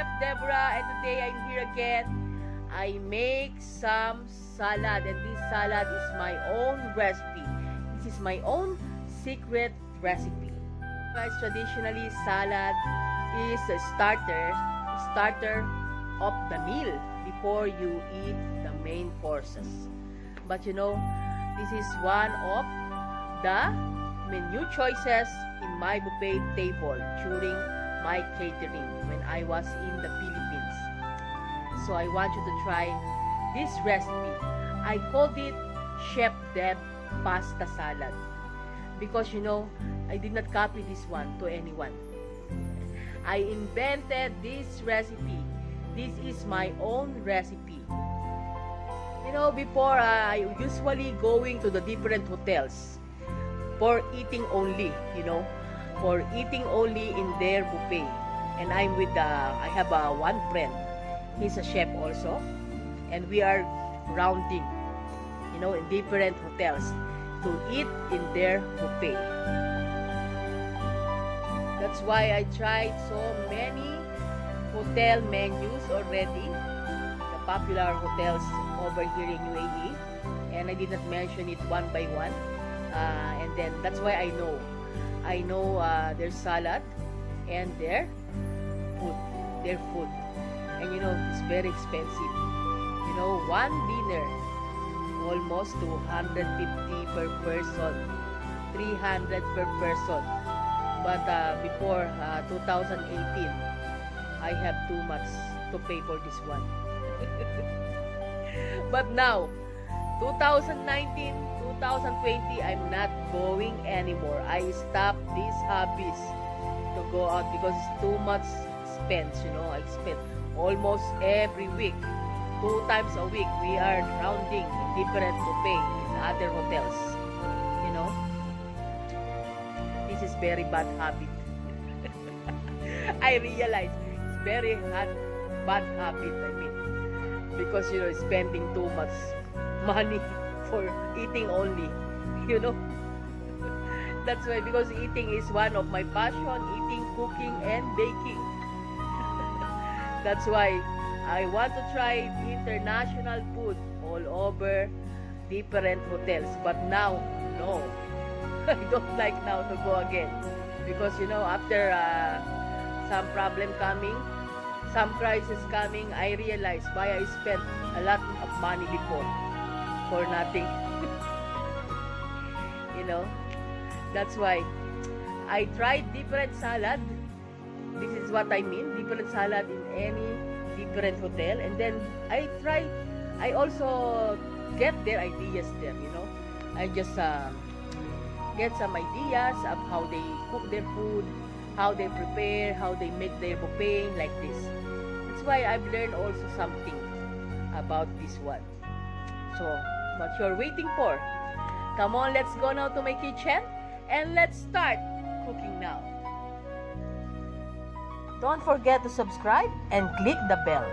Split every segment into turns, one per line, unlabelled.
Chef Deborah, and today I'm here again. I make some salad, and this salad is my own recipe. This is my own secret recipe. Guys, traditionally salad is a starter of the meal before you eat the main courses. But you know, this is one of the menu choices in my buffet table during my catering when I was in the Philippines. So I want you to try this recipe. I called it Chef Deb Pasta Salad because you know, I did not copy this one to anyone. I invented this recipe. This is my own recipe. You know, before I usually going to the different hotels for eating only, you know, for eating only in their buffet. And I'm with I have one friend. He's a chef also, and we are rounding, you know, in different hotels to eat in their buffet. That's why I tried so many hotel menus already, the popular hotels over here in UAE, and I did not mention it one by one. And then that's why I know their salad and their food, and you know, it's very expensive. You know, one dinner almost 250 per person, 300 per person. But before 2018, I have too much to pay for this one. But now 2019, 2020, I'm not going anymore. I stopped these hobbies to go out because it's too much expense. You know, I spend almost every week, 2 times a week. We are rounding in different buffet in other hotels. You know, this is very bad habit. I realize it's very bad habit. I mean, because you know, spending too much money for eating only, you know. That's why, because eating is one of my passion, eating, cooking, and baking. That's why I want to try international food all over different hotels. But now, no. I don't like now to go again. Because, you know, after some problem coming, some crisis coming, I realized why I spent a lot of money before for nothing. You know, that's why I tried different salad. This is what I mean, different salad in any different hotel. And then I also get their ideas there, you know. I just get some ideas of how they cook their food, how they prepare, how they make their buffet like this. That's why I've learned also something about this one. So, what you're waiting for? Come on, let's go now to my kitchen and let's start cooking now. Don't forget to subscribe and click the bell.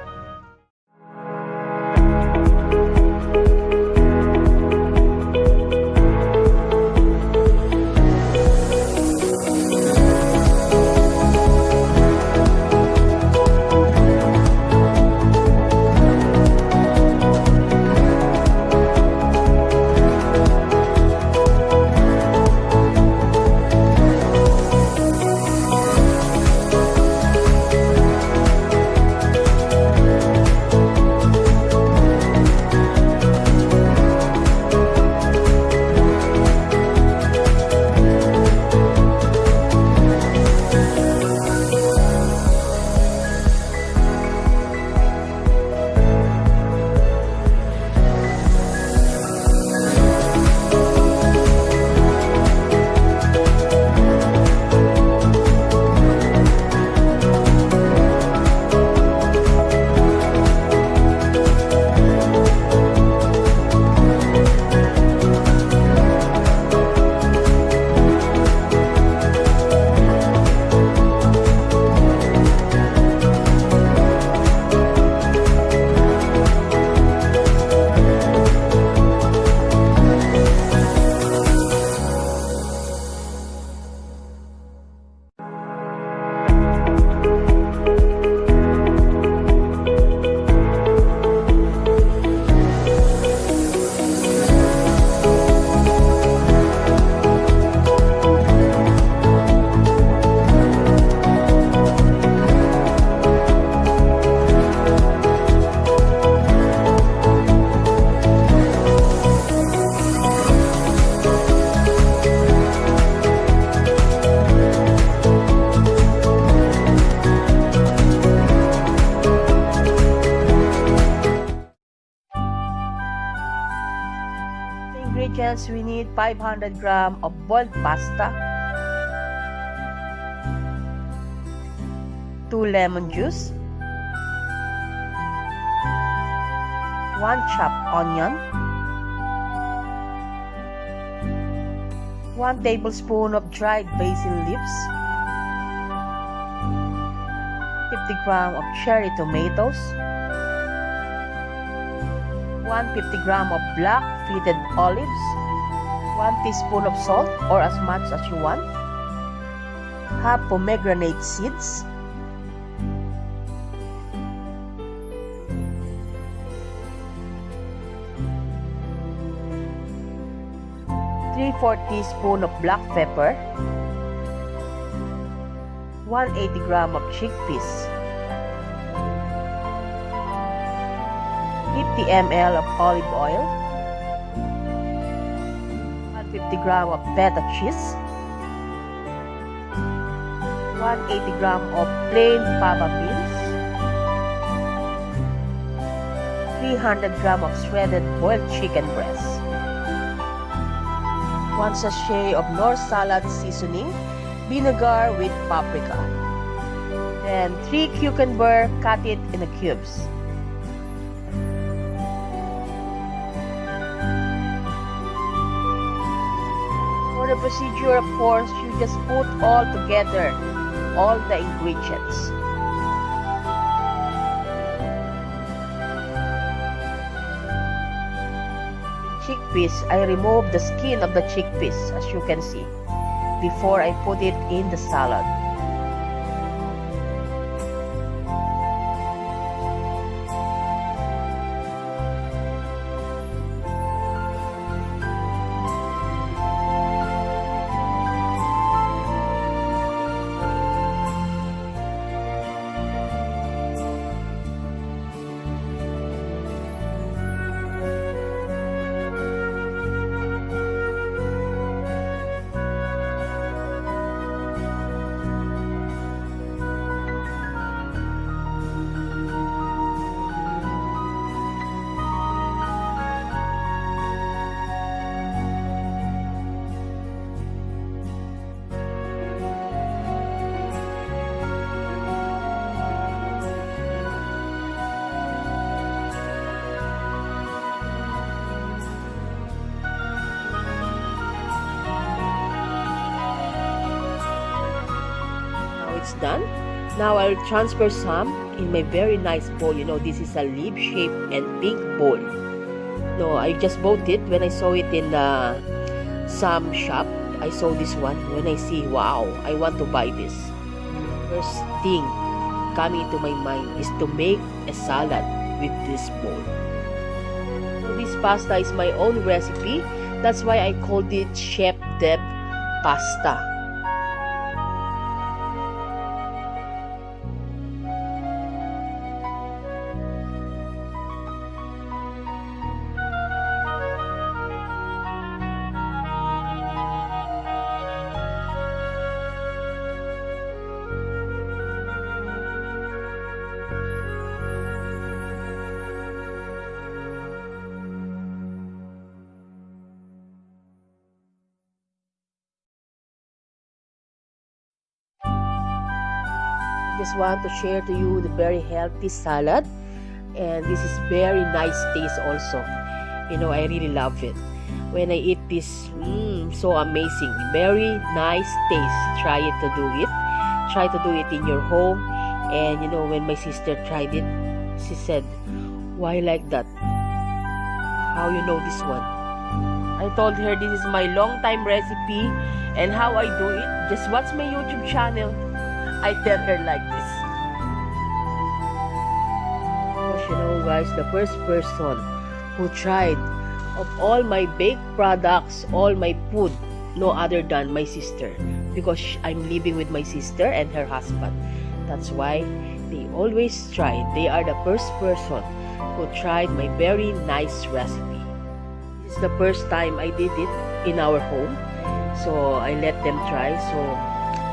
ingredients, we need 500 grams of boiled pasta, 2 lemon juice, 1 chopped onion, 1 tablespoon of dried basil leaves, 50 grams of cherry tomatoes, 150 grams of black fetid olives, 1 teaspoon of salt or as much as you want, half pomegranate seeds, 3/4 teaspoon of black pepper, 180 grams of chickpeas, 50 ml of olive oil, 150 grams of feta cheese, 180 grams of plain fava beans, 300 grams of shredded boiled chicken breast, 1 sachet of Knorr salad seasoning, vinegar with paprika. Then 3 cucumber, cut it in cubes. For the procedure, of course, you just put all together, all the ingredients. Chickpeas, I remove the skin of the chickpeas, as you can see, before I put it in the salad. It's done. Now I'll transfer some in my very nice bowl. You know, this is a leaf shape and pink bowl. No, I just bought it when I saw it in some shop. I saw this one. When I see, wow, I want to buy this. First thing coming to my mind is to make a salad with this bowl. So this pasta is my own recipe. That's why I called it Chef Deb pasta. Just want to share to you the very healthy salad, and this is very nice taste also. You know, I really love it when I eat this. So amazing, very nice taste. Try it to do it. Try to do it in your home. And you know, when my sister tried it, she said, "Why like that? How you know this one?" I told her this is my long time recipe, and how I do it, just watch my YouTube channel. I tell her like this. Because you know guys, the first person who tried of all my baked products, all my food, no other than my sister. Because I'm living with my sister and her husband. That's why they always try. They are the first person who tried my very nice recipe. This is the first time I did it in our home. So I let them try. So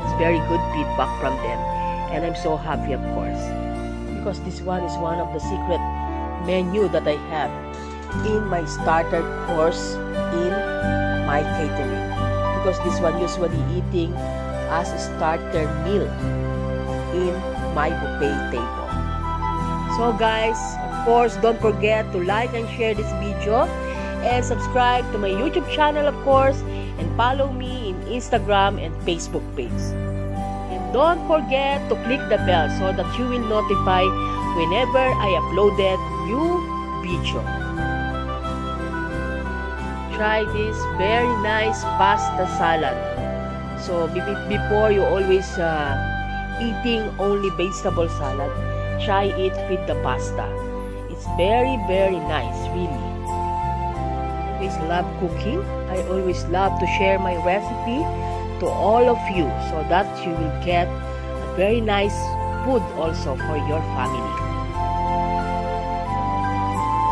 it's very good feedback from them, and I'm so happy, of course, because this one is one of the secret menu that I have in my starter course in my catering, because this one usually eating as a starter meal in my buffet table. So guys, of course, don't forget to like and share this video and subscribe to my YouTube channel, of course, and follow me in Instagram and Facebook page. And don't forget to click the bell so that you will notify whenever I uploaded new video. Try this very nice pasta salad. So before you always eating only vegetable salad, try it with the pasta. It's very nice, really. I always love cooking. I always love to share my recipe to all of you so that you will get a very nice food also for your family.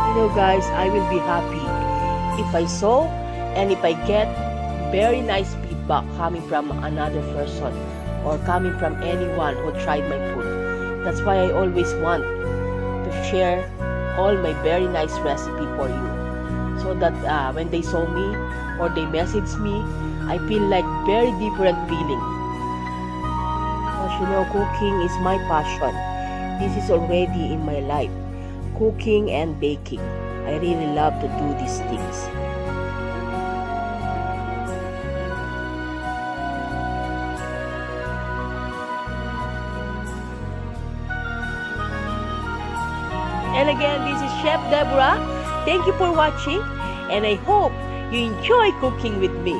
You know guys, I will be happy if I saw and if I get very nice feedback coming from another person or coming from anyone who tried my food. That's why I always want to share all my very nice recipe for you, so that when they saw me or they message me, I feel like very different feeling. Because you know, cooking is my passion. This is already in my life. Cooking and baking. I really love to do these things. And again, this is Chef Deborah. Thank you for watching, and I hope you enjoy cooking with me.